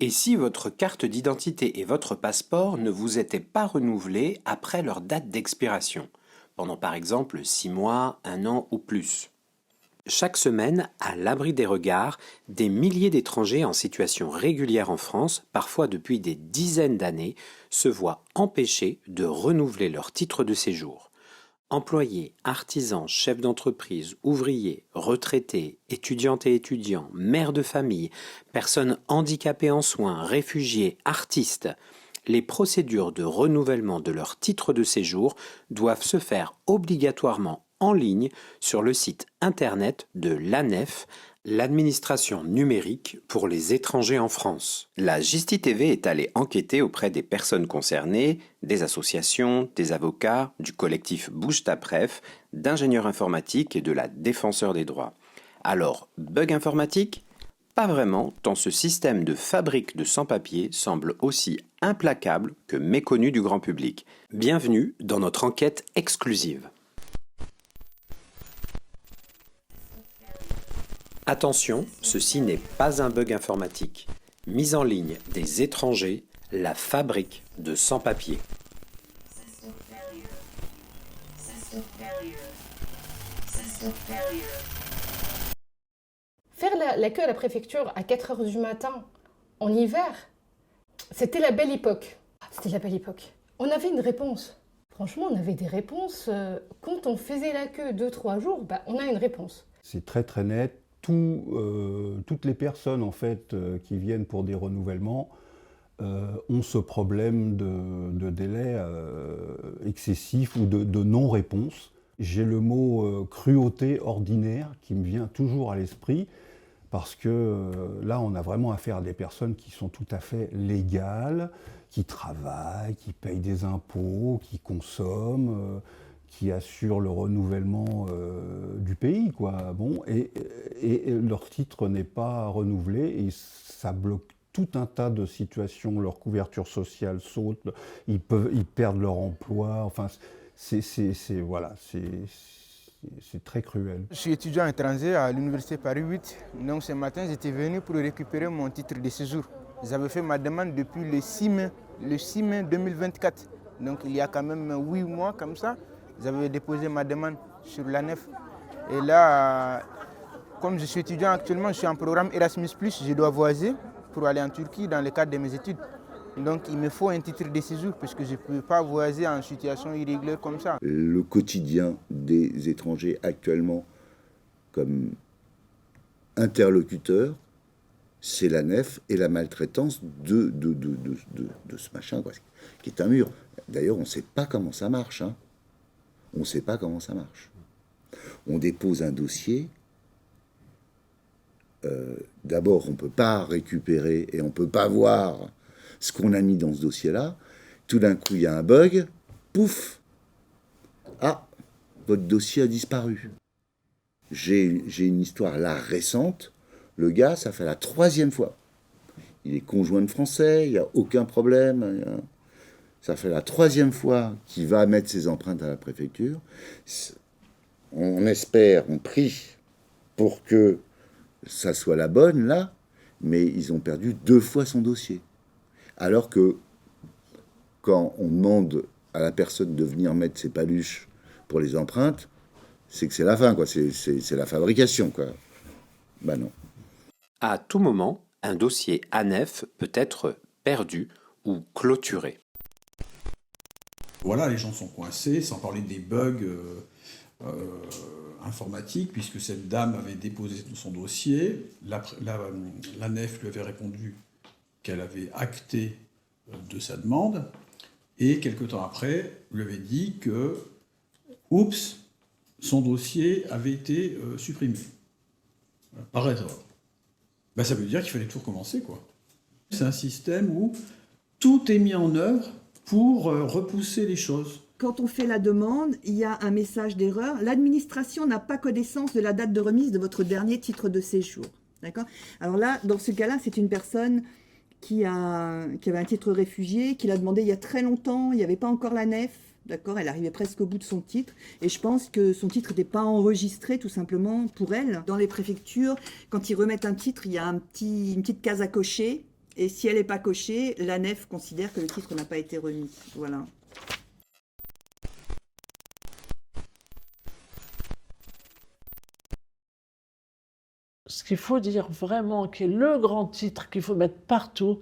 Et si votre carte d'identité et votre passeport ne vous étaient pas renouvelés après leur date d'expiration, pendant par exemple 6 mois, 1 an ou plus? Chaque semaine, à l'abri des regards, des milliers d'étrangers en situation régulière en France, parfois depuis des dizaines d'années, se voient empêchés de renouveler leur titre de séjour. Employés, artisans, chefs d'entreprise, ouvriers, retraités, étudiantes et étudiants, mères de famille, personnes handicapées en soins, réfugiés, artistes, les procédures de renouvellement de leur titre de séjour doivent se faire obligatoirement en ligne sur le site internet de l'ANEF, l'administration numérique pour les étrangers en France. La Gisti TV est allée enquêter auprès des personnes concernées, des associations, des avocats, du collectif Bouge ta Préf, d'ingénieurs informatiques et de la défenseur des droits. Alors, bug informatique ? Pas vraiment, tant ce système de fabrique de sans-papiers semble aussi implacable que méconnu du grand public. Bienvenue dans notre enquête exclusive. Attention, ceci n'est pas un bug informatique. Mise en ligne des étrangers, la fabrique de sans-papiers. Faire la queue à la préfecture à 4 heures du matin, en hiver, c'était la belle époque. C'était la belle époque. On avait une réponse. Franchement, on avait des réponses. Quand on faisait la queue 2-3 jours, on a une réponse. C'est très très net. Toutes les personnes en fait, qui viennent pour des renouvellements ont ce problème de délai excessif ou de non-réponse. J'ai le mot cruauté ordinaire qui me vient toujours à l'esprit parce que là on a vraiment affaire à des personnes qui sont tout à fait légales, qui travaillent, qui payent des impôts, qui consomment, qui assurent le renouvellement du pays, quoi. Bon, et leur titre n'est pas renouvelé et ça bloque tout un tas de situations. Leur couverture sociale saute, ils perdent leur emploi. Enfin, c'est très cruel. Je suis étudiant étranger à l'université Paris 8. Donc ce matin, j'étais venu pour récupérer mon titre de séjour. J'avais fait ma demande depuis le 6 mai 2024. Donc il y a quand même 8 mois comme ça. J'avais déposé ma demande sur l'ANEF. Et là, comme je suis étudiant actuellement, je suis en programme Erasmus+, je dois voyager pour aller en Turquie dans le cadre de mes études. Donc il me faut un titre de séjour parce que je ne peux pas voyager en situation irrégulière comme ça. Le quotidien des étrangers actuellement comme interlocuteurs, c'est l'ANEF et la maltraitance de ce machin, quoi, qui est un mur. D'ailleurs, on ne sait pas comment ça marche. On ne sait pas comment ça marche. On dépose un dossier. D'abord, on ne peut pas récupérer et on ne peut pas voir ce qu'on a mis dans ce dossier-là. Tout d'un coup, il y a un bug. Pouf! Ah, votre dossier a disparu. J'ai une histoire là récente. Le gars, ça fait la 3e fois. Il est conjoint de français, il n'y a aucun problème. Ça fait la 3e fois qu'il va mettre ses empreintes à la préfecture. On espère, on prie pour que ça soit la bonne, là, mais ils ont perdu 2 fois son dossier. Alors que quand on demande à la personne de venir mettre ses paluches pour les empreintes, c'est que c'est la fin, quoi. C'est la fabrication, quoi. Non. À tout moment, un dossier ANEF peut être perdu ou clôturé. Voilà, les gens sont coincés, sans parler des bugs informatiques, puisque cette dame avait déposé son dossier. L'ANEF lui avait répondu qu'elle avait acté de sa demande, et quelque temps après, lui avait dit que, oups, son dossier avait été supprimé, par erreur. Ça veut dire qu'il fallait tout recommencer, quoi. C'est un système où tout est mis en œuvre pour repousser les choses. Quand on fait la demande, il y a un message d'erreur. L'administration n'a pas connaissance de la date de remise de votre dernier titre de séjour. D'accord ? Alors là, dans ce cas-là, c'est une personne qui avait un titre réfugié, qui l'a demandé il y a très longtemps, il n'y avait pas encore la nef. D'accord, elle arrivait presque au bout de son titre. Et je pense que son titre n'était pas enregistré, tout simplement, pour elle. Dans les préfectures, quand ils remettent un titre, il y a une petite case à cocher. Et si elle n'est pas cochée, l'ANEF considère que le titre n'a pas été remis. Voilà. Ce qu'il faut dire vraiment, qui est le grand titre qu'il faut mettre partout,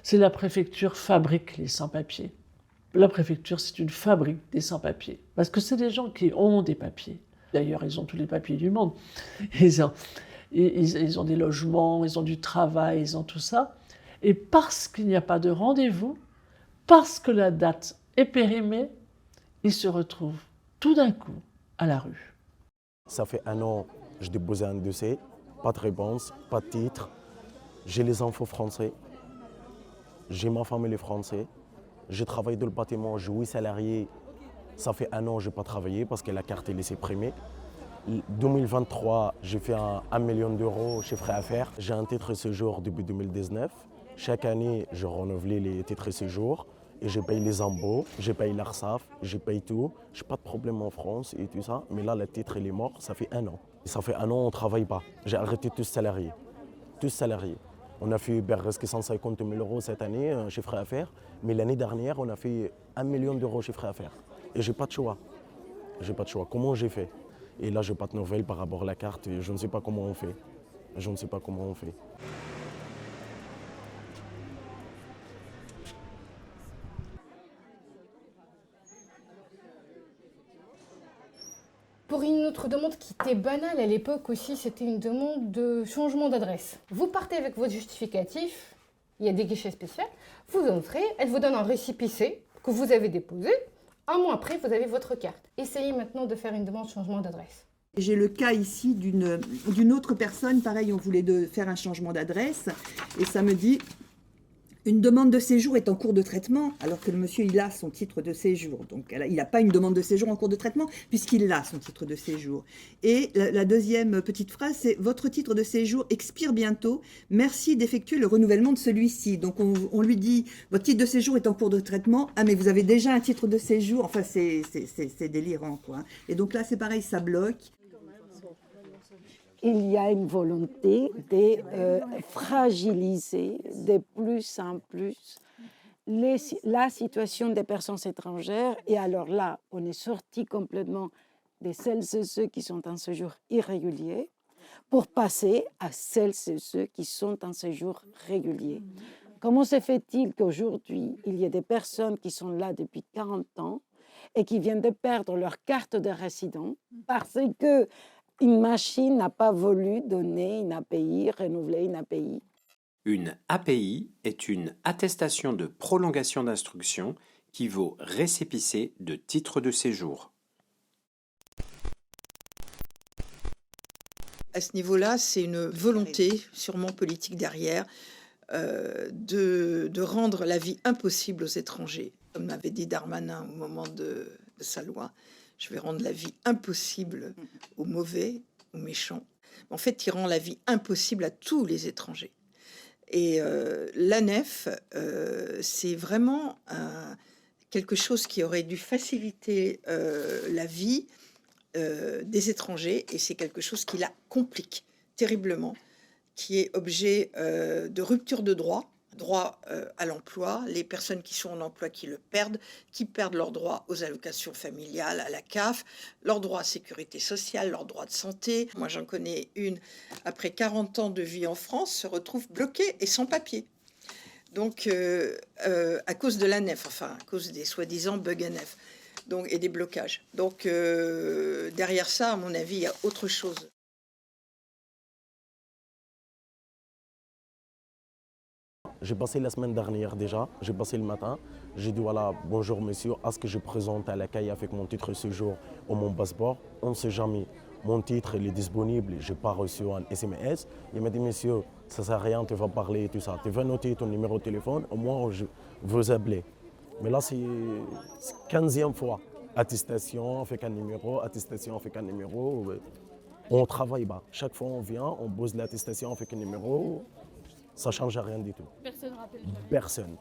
c'est la préfecture fabrique les sans-papiers. La préfecture, c'est une fabrique des sans-papiers. Parce que c'est des gens qui ont des papiers. D'ailleurs, ils ont tous les papiers du monde. Ils ont des logements, ils ont du travail, ils ont tout ça. Et parce qu'il n'y a pas de rendez-vous, parce que la date est périmée, ils se retrouvent tout d'un coup à la rue. Ça fait 1 an que je déposais un dossier, pas de réponse, pas de titre. J'ai les infos français, j'ai ma famille française. J'ai travaillé dans le bâtiment, j'ai 8 salariés. Ça fait 1 an que je n'ai pas travaillé parce que la carte est laissée primée. 2023, j'ai fait 1 million d'euros chiffre d'affaires. J'ai un titre de séjour depuis 2019. Chaque année, je renouvelle les titres de séjour et je paye les impôts, je paye l'ARSAF, je paye tout. Je n'ai pas de problème en France et tout ça. Mais là, le titre il est mort, ça fait 1 an. Et ça fait 1 an qu'on ne travaille pas. J'ai arrêté tous salariés. Tous salariés. On a fait presque 150 000 euros cette année, chiffre d'affaires. Mais l'année dernière, on a fait 1 million d'euros chiffre d'affaires. Et je n'ai pas de choix. J'ai pas de choix. Comment j'ai fait? Et là, je n'ai pas de nouvelles par rapport à la carte. Et je ne sais pas comment on fait. Je ne sais pas comment on fait. Pour une autre demande qui était banale à l'époque aussi, c'était une demande de changement d'adresse. Vous partez avec votre justificatif, il y a des guichets spéciaux, vous entrez, elle vous donne un récépissé que vous avez déposé. 1 mois après, vous avez votre carte. Essayez maintenant de faire une demande de changement d'adresse. J'ai le cas ici d'une autre personne, pareil, on voulait faire un changement d'adresse, et ça me dit, une demande de séjour est en cours de traitement, alors que le monsieur, il a son titre de séjour. Donc, il n'a pas une demande de séjour en cours de traitement, puisqu'il a son titre de séjour. Et la deuxième petite phrase, c'est « Votre titre de séjour expire bientôt. Merci d'effectuer le renouvellement de celui-ci. » Donc, on lui dit « Votre titre de séjour est en cours de traitement. Ah, mais vous avez déjà un titre de séjour. » Enfin, c'est délirant, quoi. Et donc là, c'est pareil, ça bloque. Il y a une volonté de fragiliser de plus en plus la situation des personnes étrangères. Et alors là, on est sorti complètement de celles et ceux qui sont en séjour irrégulier pour passer à celles et ceux qui sont en séjour régulier. Comment se fait-il qu'aujourd'hui, il y ait des personnes qui sont là depuis 40 ans et qui viennent de perdre leur carte de résident parce que une machine n'a pas voulu donner une API, renouveler une API. Une API est une attestation de prolongation d'instruction qui vaut récépissé de titre de séjour. À ce niveau-là, c'est une volonté, sûrement politique derrière, de rendre la vie impossible aux étrangers. Comme m'avait dit Darmanin au moment de sa loi. Je vais rendre la vie impossible aux mauvais, aux méchants. En fait, il rend la vie impossible à tous les étrangers. Et l'ANEF, c'est vraiment quelque chose qui aurait dû faciliter la vie des étrangers. Et c'est quelque chose qui la complique terriblement, qui est objet de rupture de droit à l'emploi, les personnes qui sont en emploi qui perdent leur droit aux allocations familiales, à la CAF, leur droit à sécurité sociale, leur droit de santé. Moi, j'en connais une, après 40 ans de vie en France, se retrouve bloquée et sans papier. Donc, à cause de l'ANEF, enfin, à cause des soi-disant bugs ANEF et des blocages. Donc, derrière ça, à mon avis, il y a autre chose. J'ai passé la semaine dernière déjà, j'ai passé le matin. J'ai dit voilà, bonjour monsieur, est-ce que je présente à l'accueil avec mon titre de séjour ou mon passeport? On ne sait jamais. Mon titre il est disponible, je n'ai pas reçu un SMS. Il m'a dit monsieur, ça ne sert à rien, tu vas parler et tout ça. Tu vas noter ton numéro de téléphone, au moins je vous appeler. Mais là c'est 15e fois. Attestation avec un numéro, attestation avec un numéro. On travaille pas. Chaque fois on vient, on pose l'attestation avec un numéro. Ça ne change rien du tout. Personne ne rappelle. Personne.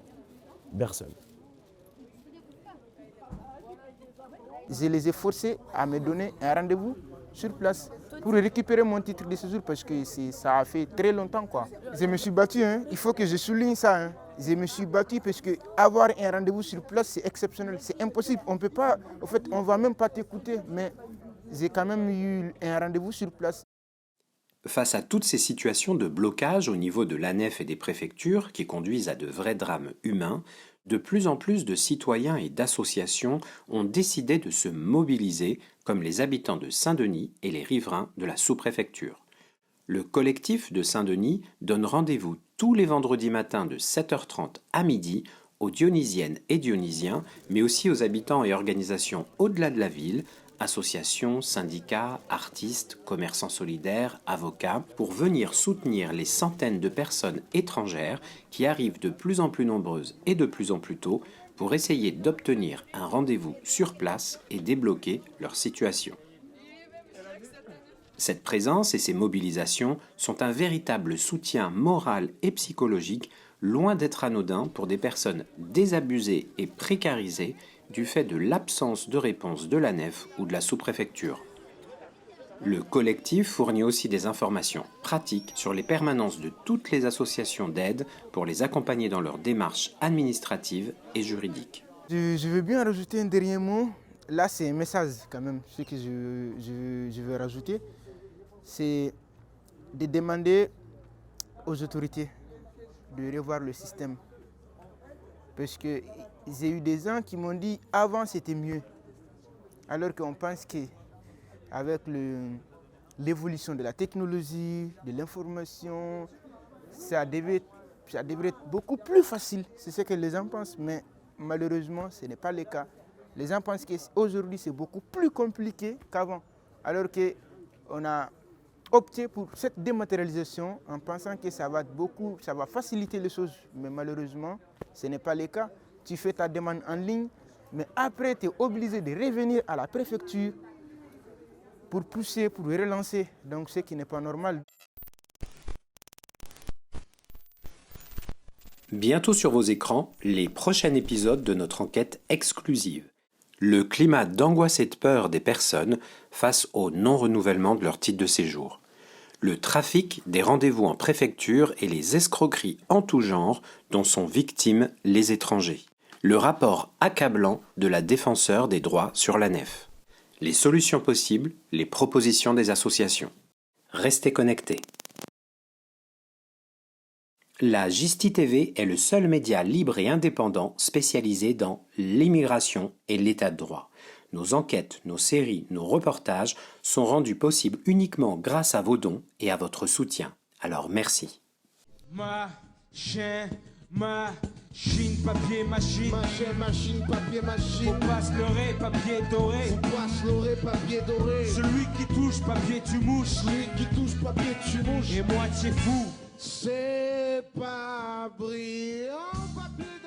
Personne. Je les ai forcés à me donner un rendez-vous sur place pour récupérer mon titre de séjour parce que ça a fait très longtemps, quoi. Je me suis battu, hein. Il faut que je souligne ça, hein. Je me suis battu parce que avoir un rendez-vous sur place, c'est exceptionnel, c'est impossible. On peut pas, en fait, on va même pas t'écouter, mais j'ai quand même eu un rendez-vous sur place. Face à toutes ces situations de blocage au niveau de l'ANEF et des préfectures qui conduisent à de vrais drames humains, de plus en plus de citoyens et d'associations ont décidé de se mobiliser, comme les habitants de Saint-Denis et les riverains de la sous-préfecture. Le collectif de Saint-Denis donne rendez-vous tous les vendredis matins de 7h30 à midi aux Dionysiennes et Dionysiens, mais aussi aux habitants et organisations au-delà de la ville, associations, syndicats, artistes, commerçants solidaires, avocats, pour venir soutenir les centaines de personnes étrangères qui arrivent de plus en plus nombreuses et de plus en plus tôt pour essayer d'obtenir un rendez-vous sur place et débloquer leur situation. Cette présence et ces mobilisations sont un véritable soutien moral et psychologique, loin d'être anodin pour des personnes désabusées et précarisées du fait de l'absence de réponse de l'ANEF ou de la sous-préfecture. Le collectif fournit aussi des informations pratiques sur les permanences de toutes les associations d'aide pour les accompagner dans leurs démarches administratives et juridiques. Je veux bien rajouter un dernier mot. Là, c'est un message quand même, ce que je veux rajouter. C'est de demander aux autorités de revoir le système. Parce que j'ai eu des gens qui m'ont dit avant c'était mieux. Alors qu'on pense qu'avec l'évolution de la technologie, de l'information, ça devrait être beaucoup plus facile. C'est ce que les gens pensent, mais malheureusement ce n'est pas le cas. Les gens pensent qu'aujourd'hui c'est beaucoup plus compliqué qu'avant. Alors qu'on a opté pour cette dématérialisation en pensant que ça va faciliter les choses. Mais malheureusement, ce n'est pas le cas. Tu fais ta demande en ligne, mais après, tu es obligé de revenir à la préfecture pour pousser, pour relancer. Donc, ce qui n'est pas normal. Bientôt sur vos écrans, les prochains épisodes de notre enquête exclusive. Le climat d'angoisse et de peur des personnes face au non-renouvellement de leur titre de séjour. Le trafic des rendez-vous en préfecture et les escroqueries en tout genre dont sont victimes les étrangers. Le rapport accablant de la défenseure des droits sur l'ANEF. Les solutions possibles, les propositions des associations. Restez connectés. La Gisti TV est le seul média libre et indépendant spécialisé dans l'immigration et l'état de droit. Nos enquêtes, nos séries, nos reportages sont rendus possibles uniquement grâce à vos dons et à votre soutien. Alors merci. Machine, papier, machine. Machine, papier, machine. Faut pas se leurrer, papier doré. Faut pas se leurrer, papier doré. Celui qui touche, papier, tu mouches. Celui qui touche, papier, tu mouches. Et moitié fou. C'est pas brillant, papier.